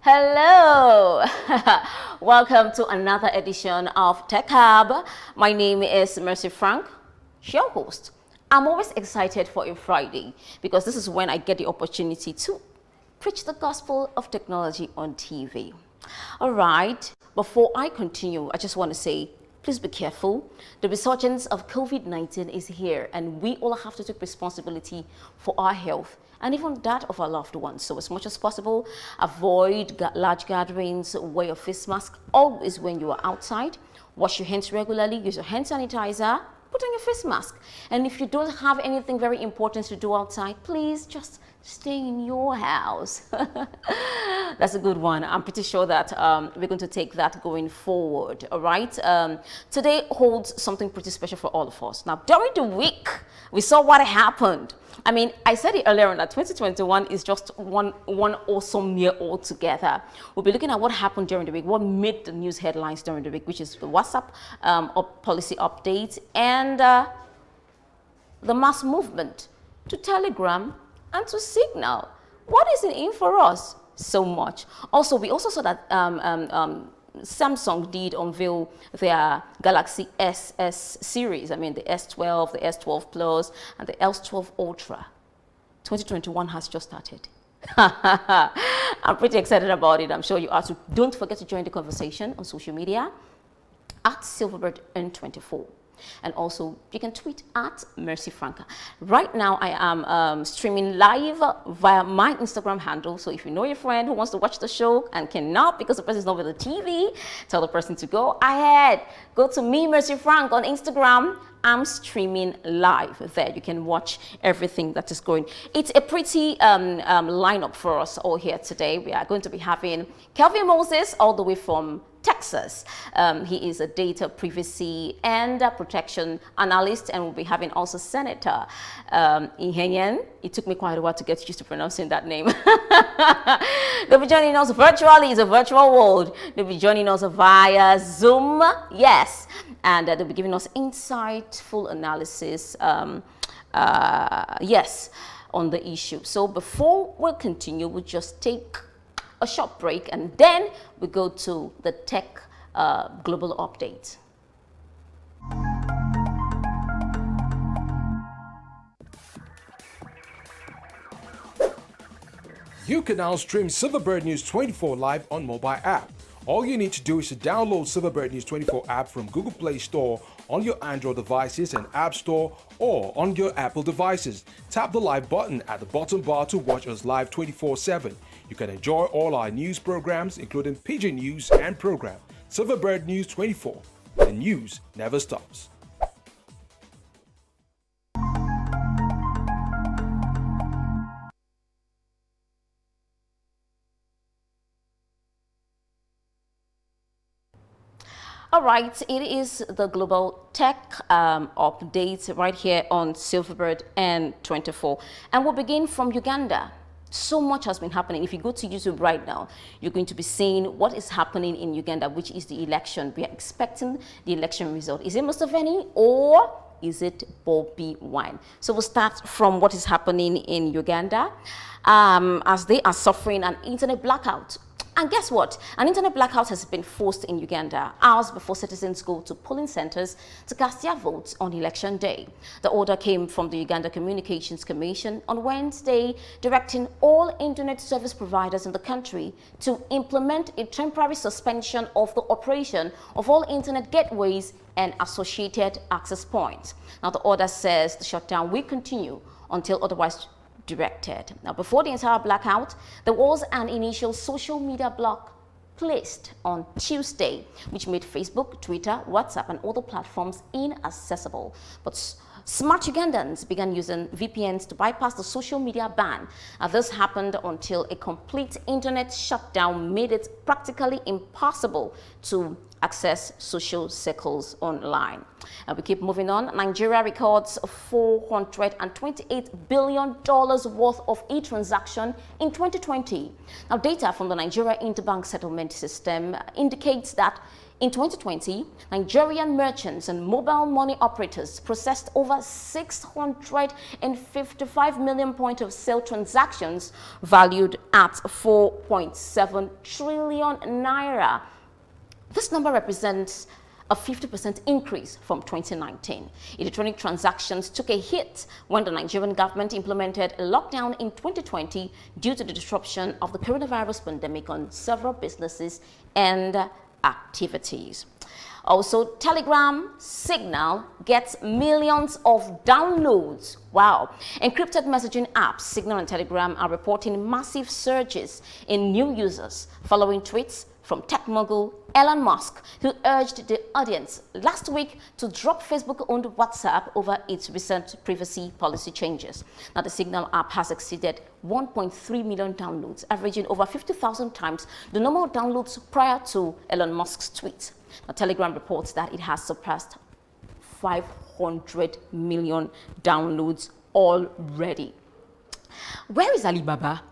Hello! Welcome to another edition of Tech Hub. My name is Mercy Frank, your host. I'm always excited for a Friday because this is when I get the opportunity to preach the gospel of technology on TV. All right, before I continue, I just want to say, please be careful. The resurgence of COVID-19 is here, and we all have to take responsibility for our health and even that of our loved ones. So as much as possible, avoid large gatherings, wear your face mask always when you are outside, wash your hands regularly, use your hand sanitizer, put on your face mask. And if you don't have anything very important to do outside, please just stay in your house. That's a good one. I'm pretty sure that we're going to take that going forward. All right. Today holds something pretty special for all of us. Now, during the week, we saw what happened. I mean, I said it earlier on that 2021 is just one awesome year altogether. We'll be looking at what happened during the week, what made the news headlines during the week, which is the WhatsApp policy update and the mass movement to Telegram and to Signal. What is it in for us? So much. Also, we also saw that Samsung did unveil their Galaxy SS series. I mean, the S12, the S12 Plus, and the S12 Ultra. 2021 has just started. I'm pretty excited about it. I'm sure you are too. Don't forget to join the conversation on social media at SilverbirdN24. And also, you can tweet at Mercy Franca. Right now, I am streaming live via my Instagram handle. So if you know your friend who wants to watch the show and cannot because the person is not with the TV, tell the person to go ahead. Go to me, Mercy Frank, on Instagram. I'm streaming live there. You can watch everything that is going. It's a pretty lineup for us all here today. We are going to be having Kelvin Moses all the way from Texas. He is a data privacy and protection analyst, and we'll be having also Senator Ihenyen. It took me quite a while to get used to pronouncing that name. They'll be joining us virtually. It's a virtual world. They'll be joining us via Zoom. Yes. And they'll be giving us insightful analysis, yes, on the issue. So before we continue, we'll just take a short break and then we go to the tech global update. You can now stream Silverbird News 24 live on mobile app. All you need to do is to download Silverbird News 24 app from Google Play Store on your Android devices and App Store or on your Apple devices. Tap the live button at the bottom bar to watch us live 24/7. You can enjoy all our news programs, including Pigeon News and program. Silverbird News 24. The news never stops. All right, it is the global tech update right here on Silverbird N24. And we'll begin from Uganda. So much has been happening. If you go to YouTube right now, you're going to be seeing what is happening in Uganda, which is the election. We are expecting the election result. Is it Museveni or is it Bobi Wine? So we'll start from what is happening in Uganda as they are suffering an internet blackout. And guess what? An internet blackout has been forced in Uganda hours before citizens go to polling centers to cast their votes on election day. The order came from the Uganda Communications Commission on Wednesday, directing all internet service providers in the country to implement a temporary suspension of the operation of all internet gateways and associated access points. Now, the order says the shutdown will continue until otherwise directed. Now, before the entire blackout, there was an initial social media block placed on Tuesday, which made Facebook, Twitter, WhatsApp, and other platforms inaccessible. But smart Ugandans began using VPNs to bypass the social media ban. This happened until a complete internet shutdown made it practically impossible to access social circles online. And we keep moving on. Nigeria records $428 billion worth of e-transaction in 2020. Now, data from the Nigeria Interbank Settlement System indicates that In 2020, Nigerian merchants and mobile money operators processed over 655 million point of sale transactions valued at 4.7 trillion naira. This number represents a 50% increase from 2019. Electronic transactions took a hit when the Nigerian government implemented a lockdown in 2020 due to the disruption of the coronavirus pandemic on several businesses and activities. Also, Telegram Signal gets millions of downloads. Wow. Encrypted messaging apps Signal and Telegram are reporting massive surges in new users following tweets from tech mogul Elon Musk, who urged the audience last week to drop Facebook-owned WhatsApp over its recent privacy policy changes. Now, the Signal app has exceeded 1.3 million downloads, averaging over 50,000 times the normal downloads prior to Elon Musk's tweet. Now, Telegram reports that it has surpassed 500 million downloads already. Where is Alibaba?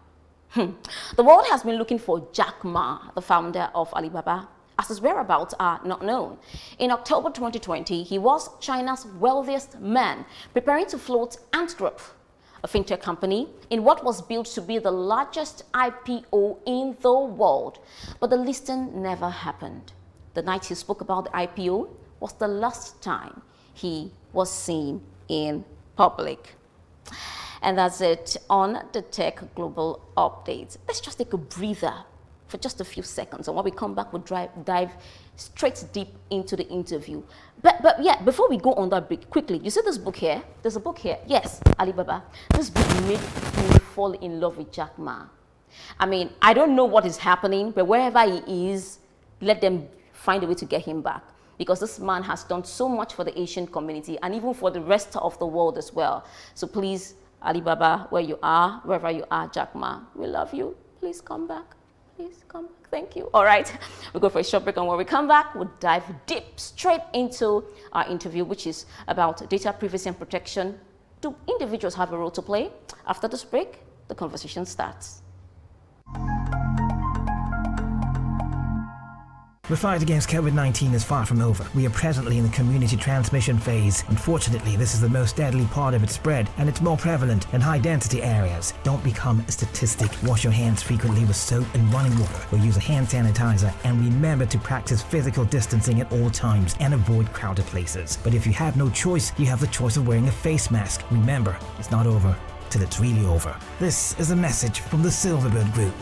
The world has been looking for Jack Ma, the founder of Alibaba, as his whereabouts are not known. In October 2020, he was China's wealthiest man, preparing to float Ant Group, a fintech company, in what was built to be the largest IPO in the world. But the listing never happened. The night he spoke about the IPO was the last time he was seen in public. And that's it on the Tech Global Update. Let's just take a breather for just a few seconds. And when we come back, we'll dive straight deep into the interview. But yeah, before we go on that break, quickly, you see this book here? There's a book here. Yes, Alibaba. This book made me fall in love with Jack Ma. I mean, I don't know what is happening, but wherever he is, let them find a way to get him back. Because this man has done so much for the Asian community and even for the rest of the world as well. So please, Alibaba, where you are, wherever you are, Jack Ma, we love you. Please come back. Please come back. Thank you. All right, we'll go for a short break, and when we come back, we'll dive deep straight into our interview, which is about data privacy and protection. Do individuals have a role to play? After this break, the conversation starts. The fight against COVID-19 is far from over. We are presently in the community transmission phase. Unfortunately, this is the most deadly part of its spread, and it's more prevalent in high-density areas. Don't become a statistic. Wash your hands frequently with soap and running water, or use a hand sanitizer, and remember to practice physical distancing at all times and avoid crowded places. But if you have no choice, you have the choice of wearing a face mask. Remember, it's not over till it's really over. This is a message from the Silverbird Group.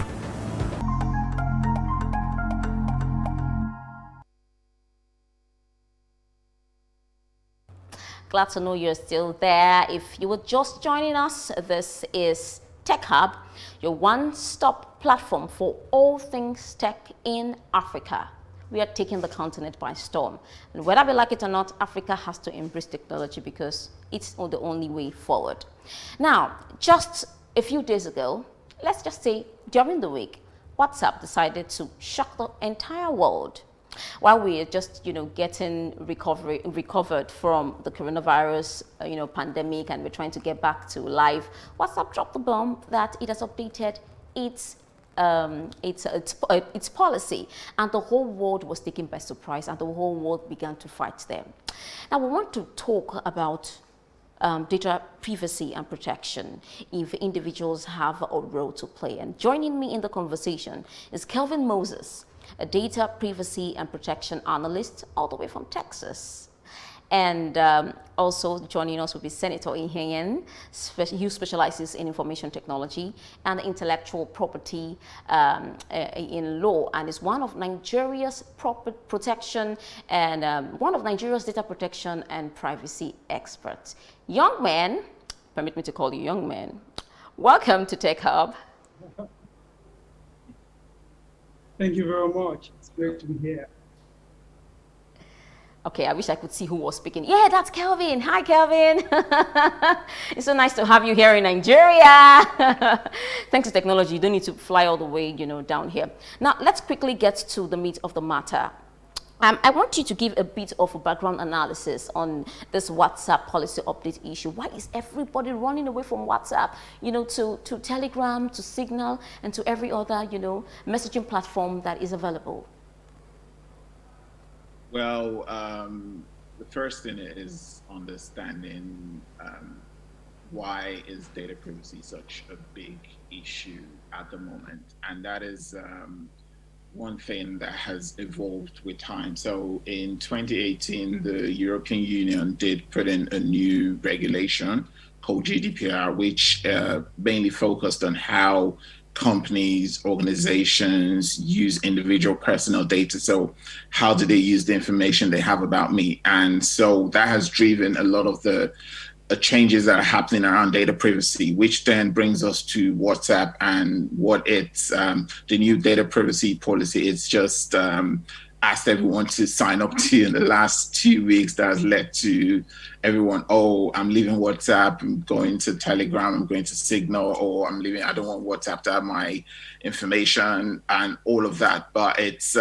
Glad to know you're still there. If you were just joining us, this is Tech Hub, your one-stop platform for all things tech in Africa. We are taking the continent by storm. And whether we like it or not, Africa has to embrace technology because it's the only way forward. Now, just a few days ago, let's just say during the week, WhatsApp decided to shock the entire world. While we are just, getting recovered from the coronavirus, pandemic, and we're trying to get back to life, WhatsApp dropped the bomb that it has updated its policy, and the whole world was taken by surprise, and the whole world began to fight them. Now we want to talk about data privacy and protection, if individuals have a role to play. And joining me in the conversation is Kelvin Moses, a data privacy and protection analyst all the way from Texas. And also joining us will be Senator Ihien, who specializes in information technology and intellectual property in law, and is one of Nigeria's protection and one of Nigeria's data protection and privacy experts. Young man, permit me to call you young man, welcome to Tech Hub. Thank you very much. It's great to be here. Okay, I wish I could see who was speaking. Yeah, that's Kelvin. Hi, Kelvin. It's so nice to have you here in Nigeria. Thanks to technology, you don't need to fly all the way, down here. Now, let's quickly get to the meat of the matter. I want you to give a bit of a background analysis on this WhatsApp policy update issue. Why is everybody running away from WhatsApp, to Telegram, to Signal, and to every other, messaging platform that is available? Well, the first thing is understanding why is data privacy such a big issue at the moment, and that is one thing that has evolved with time. So in 2018, the European Union did put in a new regulation called GDPR, which mainly focused on how companies, organizations use individual personal data. So, how do they use the information they have about me? And so that has driven a lot of the changes that are happening around data privacy, which then brings us to WhatsApp and what it's the new data privacy policy. It's just asked everyone to sign up to in the last 2 weeks. That has led to everyone, oh, I'm leaving WhatsApp, I'm going to Telegram, I'm going to Signal, or I'm leaving, I don't want WhatsApp to have my information and all of that. But it's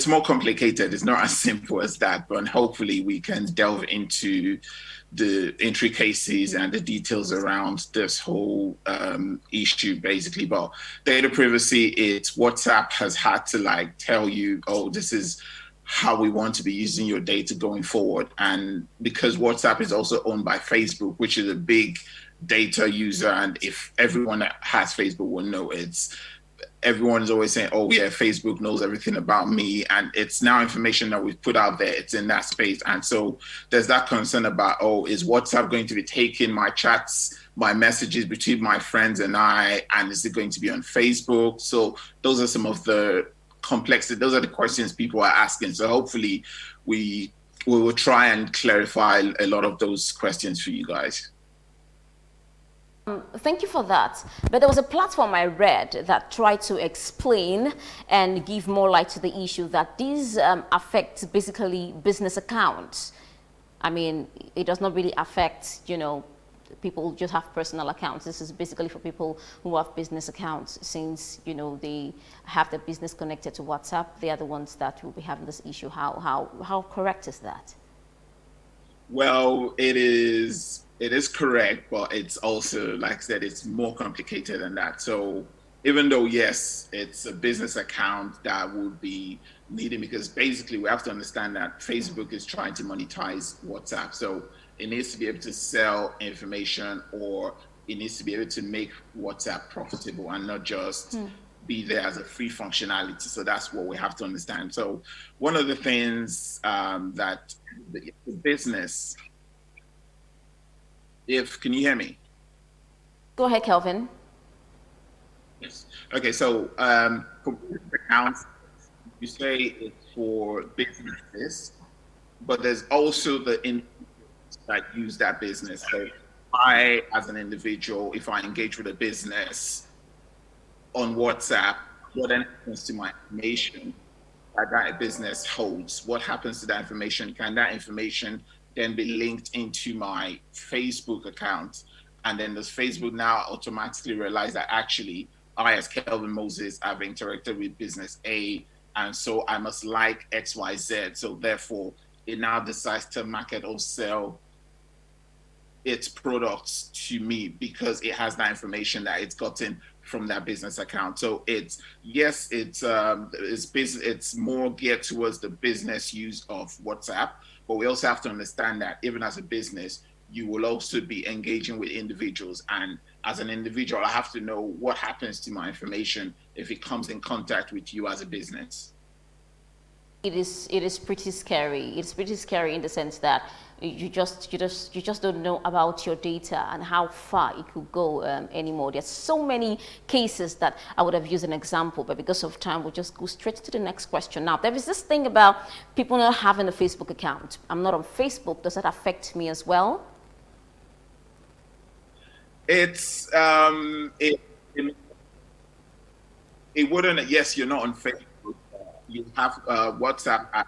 more complicated. It's not as simple as that, but hopefully we can delve into the intricacies and the details around this whole issue, basically. But data privacy, it's WhatsApp has had to like tell you, oh, this is how we want to be using your data going forward. And because WhatsApp is also owned by Facebook, which is a big data user, and if everyone that has Facebook will know, everyone is always saying, oh yeah, Facebook knows everything about me. And it's now information that we've put out there. It's in that space. And so there's that concern about, oh, is WhatsApp going to be taking my chats, my messages between my friends and I, and is it going to be on Facebook? So those are some of the complexity. Those are the questions people are asking. So hopefully we will try and clarify a lot of those questions for you guys. Thank you for that. But there was a platform I read that tried to explain and give more light to the issue that these affect basically business accounts. I mean, it does not really affect, people who just have personal accounts. This is basically for people who have business accounts, since, they have their business connected to WhatsApp. They are the ones that will be having this issue. How correct is that? Well, it is correct, but it's also, like I said, it's more complicated than that. So even though, yes, it's a business account that would be needed, because basically we have to understand that Facebook is trying to monetize WhatsApp. So it needs to be able to sell information, or it needs to be able to make WhatsApp profitable and not just be there as a free functionality. So that's what we have to understand. So one of the things that the business, can you hear me? Go ahead, Kelvin. Yes. Okay, so for business accounts, you say it's for businesses, but there's also the individuals that use that business. So I, as an individual, if I engage with a business on WhatsApp, what then happens to my information that business holds? What happens to that information? Can that information then be linked into my Facebook account? And then does Facebook now automatically realize that actually I, as Kelvin Moses, have interacted with business A, and so I must like XYZ. So therefore, it now decides to market or sell its products to me because it has that information that it's gotten from that business account. So it's more geared towards the business use of WhatsApp, but we also have to understand that even as a business, you will also be engaging with individuals. And as an individual, I have to know what happens to my information if it comes in contact with you as a business. It is pretty scary. It's pretty scary in the sense that you just don't know about your data and how far it could go anymore. There's so many cases that I would have used an example, but because of time, we'll just go straight to the next question. Now, there is this thing about people not having a Facebook account. I'm not on Facebook. Does that affect me as well? It's it wouldn't. Yes, you're not on Facebook. You have WhatsApp app,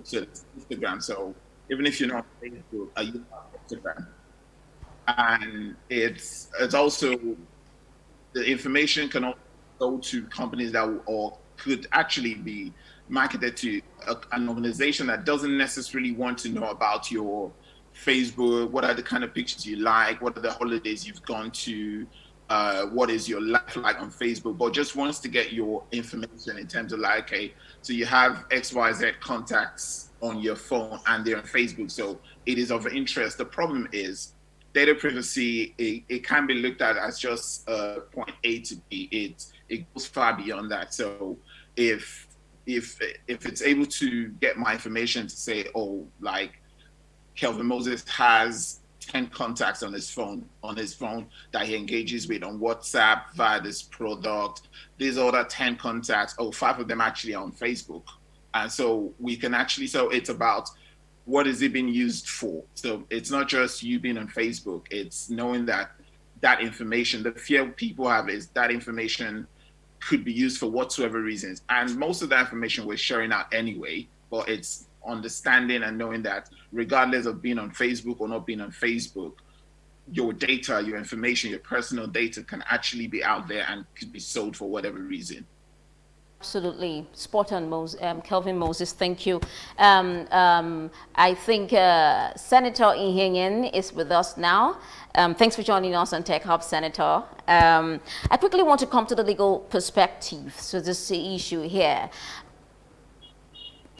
so it's Instagram. So even if you're not on Facebook, you have Instagram, and it's also, the information can also go to companies that or could actually be marketed to an organization that doesn't necessarily want to know about your Facebook. What are the kind of pictures you like? What are the holidays you've gone to? what is your life like on Facebook, but just wants to get your information in terms of like, okay, so you have XYZ contacts on your phone and they're on Facebook, so it is of interest. The problem is data privacy. It can be looked at as just point A to B. It goes far beyond that. So if it's able to get my information to say, oh, like Kelvin Moses has 10 contacts on his phone that he engages with on WhatsApp via this product. These other 10 contacts, oh, 5 of them actually are on Facebook. And so we can actually, so it's about what is it being used for? So it's not just you being on Facebook, it's knowing that that information, the fear people have is that information could be used for whatsoever reasons. And most of that information we're sharing out anyway, but it's understanding and knowing that regardless of being on Facebook or not being on Facebook, your data, your information, your personal data can actually be out there and could be sold for whatever reason. Absolutely. Spot on, Kelvin Moses. Thank you. I think Senator Ihiengen is with us now. Thanks for joining us on Tech Hub, Senator. I quickly want to come to the legal perspective. So this issue here.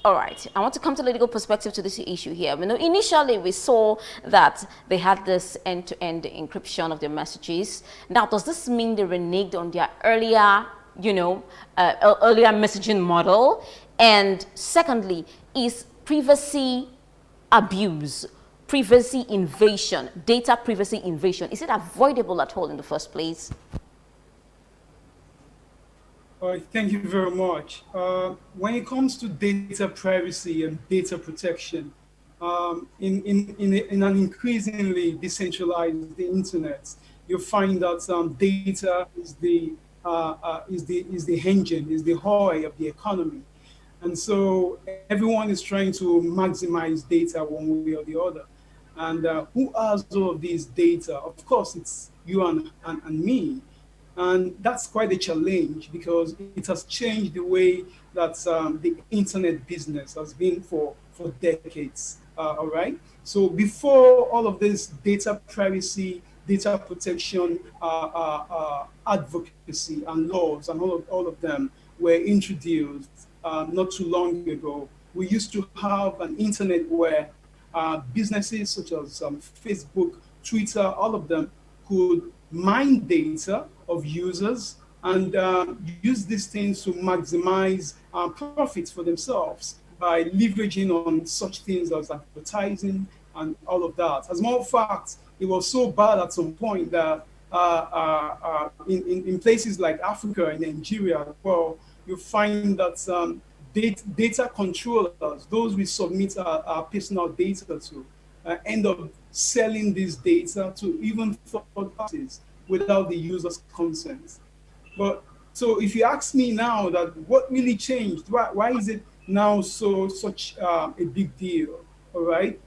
All right, I want to come to the legal perspective to this issue here. You know, initially, we saw that they had this end-to-end encryption of their messages. Now, does this mean they reneged on their earlier, earlier messaging model? And secondly, is privacy abuse, privacy invasion, data privacy invasion, is it avoidable at all in the first place? All right, thank you very much. When it comes to data privacy and data protection, in an increasingly decentralized internet, you find that data is the engine, is the oil of the economy, and so everyone is trying to maximize data one way or the other. And who has all of these data? Of course, it's you and me. And that's quite a challenge because it has changed the way that the internet business has been for decades. All right. So before all of this data privacy, data protection, advocacy, and laws, and all of them were introduced not too long ago, we used to have an internet where businesses such as Facebook, Twitter, all of them could mine data of users and use these things to maximize profits for themselves by leveraging on such things as advertising and all of that. As a matter of fact, it was so bad at some point that in places like Africa and Nigeria, well, you find that data controllers, those we submit our personal data to, end up selling this data to even third parties without the user's consent. But so if you ask me now that what really changed, why is it now such a big deal? All right,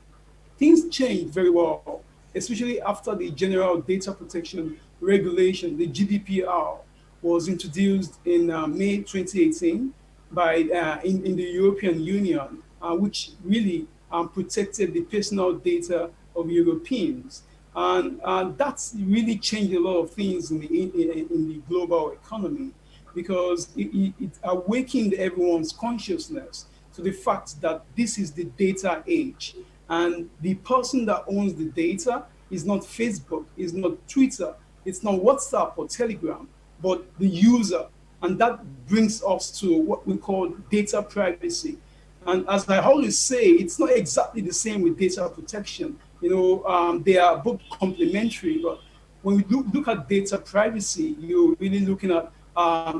things changed very well, especially after the General Data Protection Regulation, the GDPR, was introduced in May 2018 by in the European Union, which really protected the personal data of Europeans. And that's really changed a lot of things in the global economy because it awakened everyone's consciousness to the fact that this is the data age. And the person that owns the data is not Facebook, is not Twitter, it's not WhatsApp or Telegram, but the user. And that brings us to what we call data privacy. And as I always say, it's not exactly the same with data protection. They are both complementary, but when we look at data privacy, you're really looking at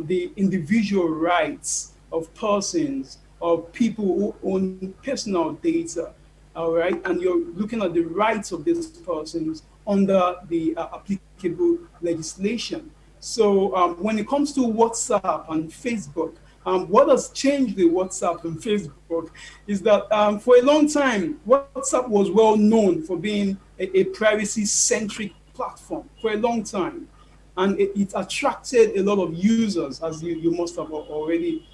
the individual rights of persons, of people who own personal data, all right? And you're looking at the rights of these persons under the applicable legislation. So when it comes to WhatsApp and Facebook, what has changed with WhatsApp and Facebook is that for a long time, WhatsApp was well known for being a privacy-centric platform for a long time. And it attracted a lot of users, as you must have already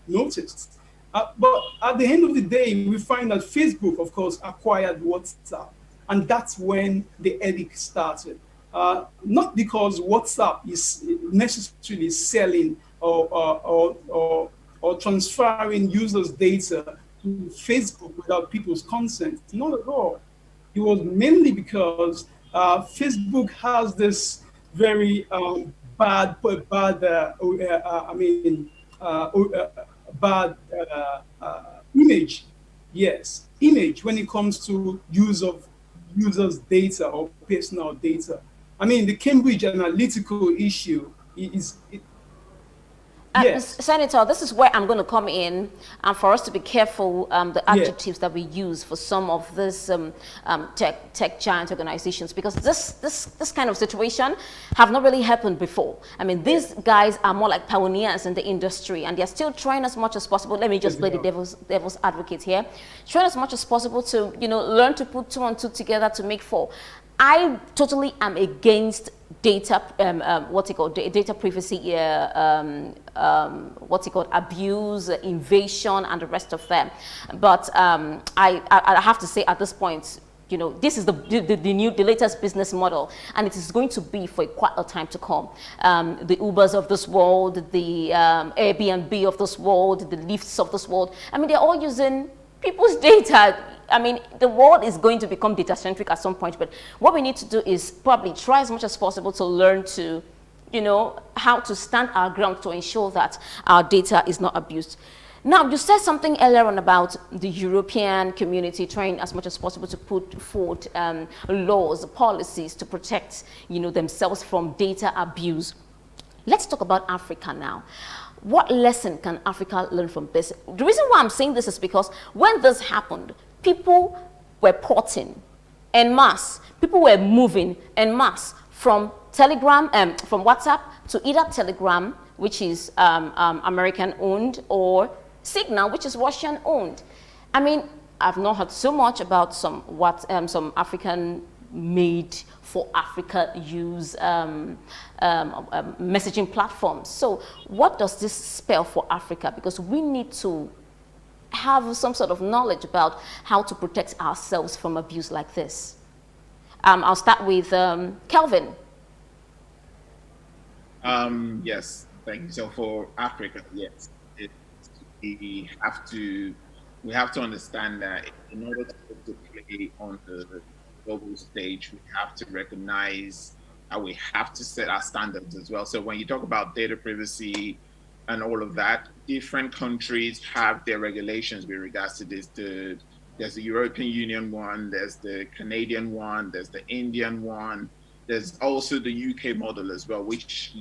noticed. But at the end of the day, we find that Facebook, of course, acquired WhatsApp. And that's when the headache started. not because WhatsApp is necessarily selling or transferring users' data to Facebook without people's consent. Not at all. It was mainly because Facebook has this very bad image. Yes, image when it comes to use of users' data or personal data. I mean, the Cambridge Analytical issue is, yes, Senator, this is where I'm going to come in, and for us to be careful the yeah, adjectives that we use for some of these tech giant organizations, because this kind of situation have not really happened before. I mean, these guys are more like pioneers in the industry, and they're still trying as much as possible. Let me just play the devil's advocate here, trying as much as possible to learn to put two and two together to make four. I totally am against data, data privacy, abuse, invasion, and the rest of them. But I have to say at this point, this is the latest business model, and it is going to be for quite a time to come. The Ubers of this world, the Airbnb of this world, the Lyfts of this world. I mean, they're all using people's data. I mean, the world is going to become data-centric at some point, but what we need to do is probably try as much as possible to learn to, how to stand our ground to ensure that our data is not abused. Now, you said something earlier on about the European community trying as much as possible to put forward laws, policies to protect, themselves from data abuse. Let's talk about Africa now. What lesson can Africa learn from this? The reason why I'm saying this is because when this happened, people were porting en masse. People were moving en masse from Telegram, from WhatsApp to either Telegram, which is American owned, or Signal, which is Russian owned. I mean, I've not heard so much about some African made for Africa use messaging platforms. So what does this spell for Africa? Because we need to have some sort of knowledge about how to protect ourselves from abuse like this. I'll start with Kelvin. Yes, thank you. So for Africa, yes, we have to understand that in order to play on the global stage, we have to recognize that we have to set our standards as well. So when you talk about data privacy and all of that, different countries have their regulations with regards to this. There's the European Union one, there's the Canadian one, there's the Indian one. There's also the UK model as well, which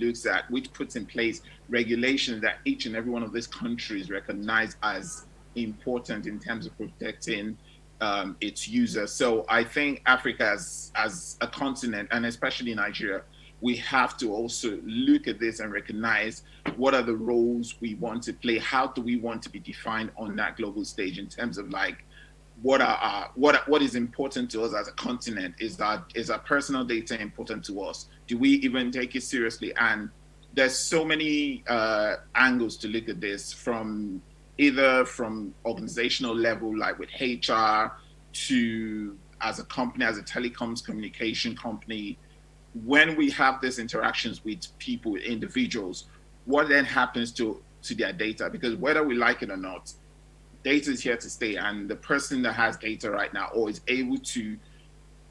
puts in place regulations that each and every one of these countries recognize as important in terms of protecting its users. So I think Africa as a continent, and especially Nigeria, we have to also look at this and recognize what are the roles we want to play. How do we want to be defined on that global stage in terms of like, what is important to us as a continent? Is our personal data important to us? Do we even take it seriously? And there's so many angles to look at this, from either from organizational level, like with HR, to as a company, as a telecoms communication company. When we have these interactions with people, with individuals, what then happens to their data? Because whether we like it or not, data is here to stay, and the person that has data right now or is able to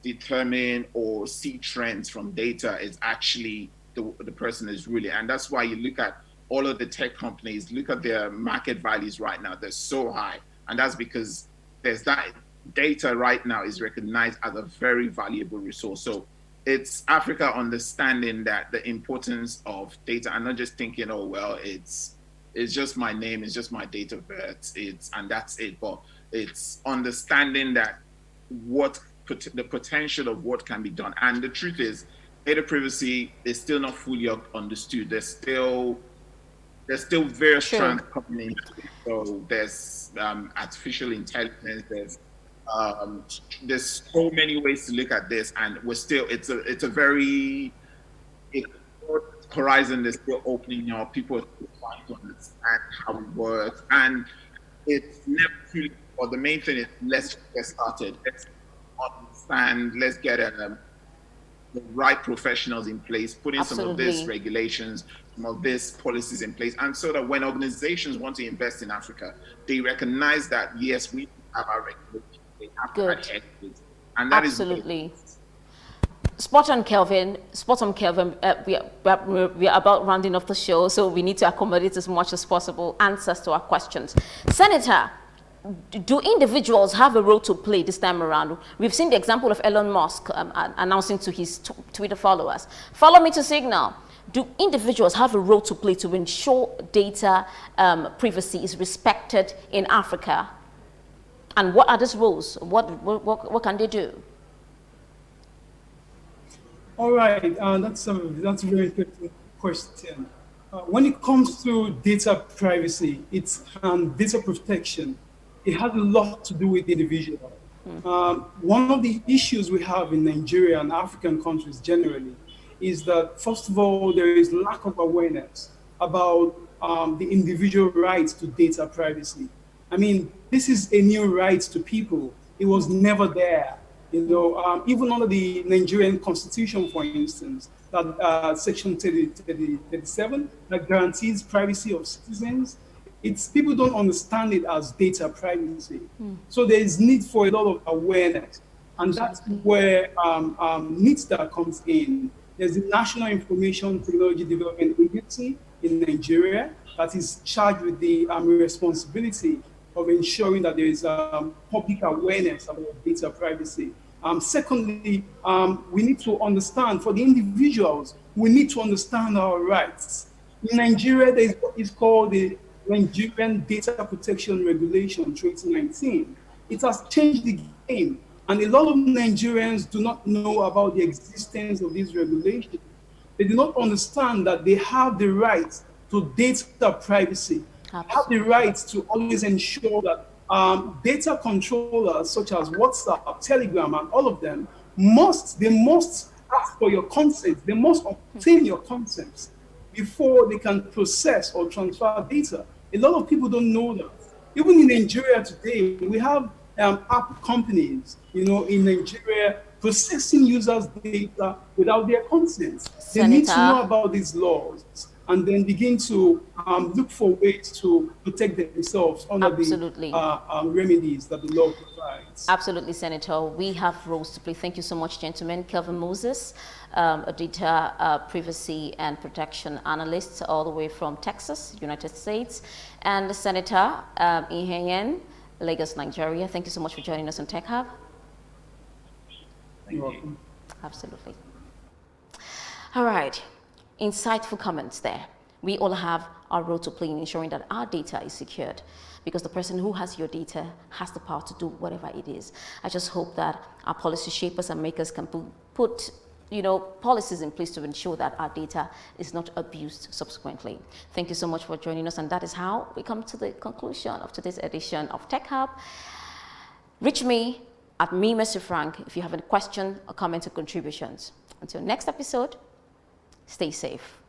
determine or see trends from data is actually the person is really. And that's why you look at all of the tech companies, look at their market values right now, they're so high. And that's because there's that data right now is recognized as a very valuable resource. So it's Africa understanding that the importance of data, and not just thinking, oh, well, it's just my name, it's just my date of birth, and that's it. But it's understanding that the potential of what can be done. And the truth is, data privacy is still not fully understood. There's still various strands coming in. So there's artificial intelligence. There's so many ways to look at this, and it's a very horizon is still opening up. People are still trying to understand how it works, and it's never truly. But the main thing is, let's get started. Let's understand. Let's get the right professionals in place, putting some of these Absolutely. regulations, some of these policies in place, and so that when organizations want to invest in Africa, they recognize that yes, we have our regulations, they have to Good. adhere to it, and that is Absolutely. Spot on, Kelvin. Spot on, Kelvin. We are about rounding off the show, so we need to accommodate as much as possible answers to our questions. Senator, do individuals have a role to play this time around? We've seen the example of Elon Musk announcing to his Twitter followers, follow me to Signal. Do individuals have a role to play to ensure data privacy is respected in Africa? And what are these roles? What can they do? All right, that's a very interesting question. When it comes to data privacy, it's data protection. It has a lot to do with the individual. One of the issues we have in Nigeria and African countries generally is that, first of all, there is lack of awareness about the individual rights to data privacy. I mean, this is a new right to people. It was never there. You know, even under the Nigerian constitution, for instance, that section 37 that guarantees privacy of citizens, people don't understand it as data privacy. So there is need for a lot of awareness, and that's where NITDA comes in. There's the National Information Technology Development Agency in Nigeria that is charged with the responsibility of ensuring that there is public awareness about data privacy. Secondly, we need to understand, for the individuals, we need to understand our rights. In Nigeria, there is what is called the Nigerian Data Protection Regulation 2019. It has changed the game, and a lot of Nigerians do not know about the existence of these regulations. They do not understand that they have the right to data privacy, have the right to always ensure that data controllers such as WhatsApp, Telegram, and all of them must ask for your consent. They must obtain your consent before they can process or transfer data. A lot of people don't know that. Even in Nigeria today, we have app companies, you know, in Nigeria processing users' data without their consent. They need to know about these laws and then begin to look for ways to protect themselves under the remedies that the law provides. Absolutely, Senator. We have roles to play. Thank you so much, gentlemen. Kelvin Moses, a data privacy and protection analyst all the way from Texas, United States, and Senator Ihenyen, Lagos, Nigeria. Thank you so much for joining us on Tech Hub. You're welcome. Absolutely. All right. Insightful comments there. We all have our role to play in ensuring that our data is secured, because the person who has your data has the power to do whatever it is. I just hope that our policy shapers and makers can put policies in place to ensure that our data is not abused subsequently. Thank you so much for joining us, and that is how we come to the conclusion of today's edition of Tech Hub. Reach me at Mercy Frank if you have any question or comment or contributions. Until next episode, stay safe.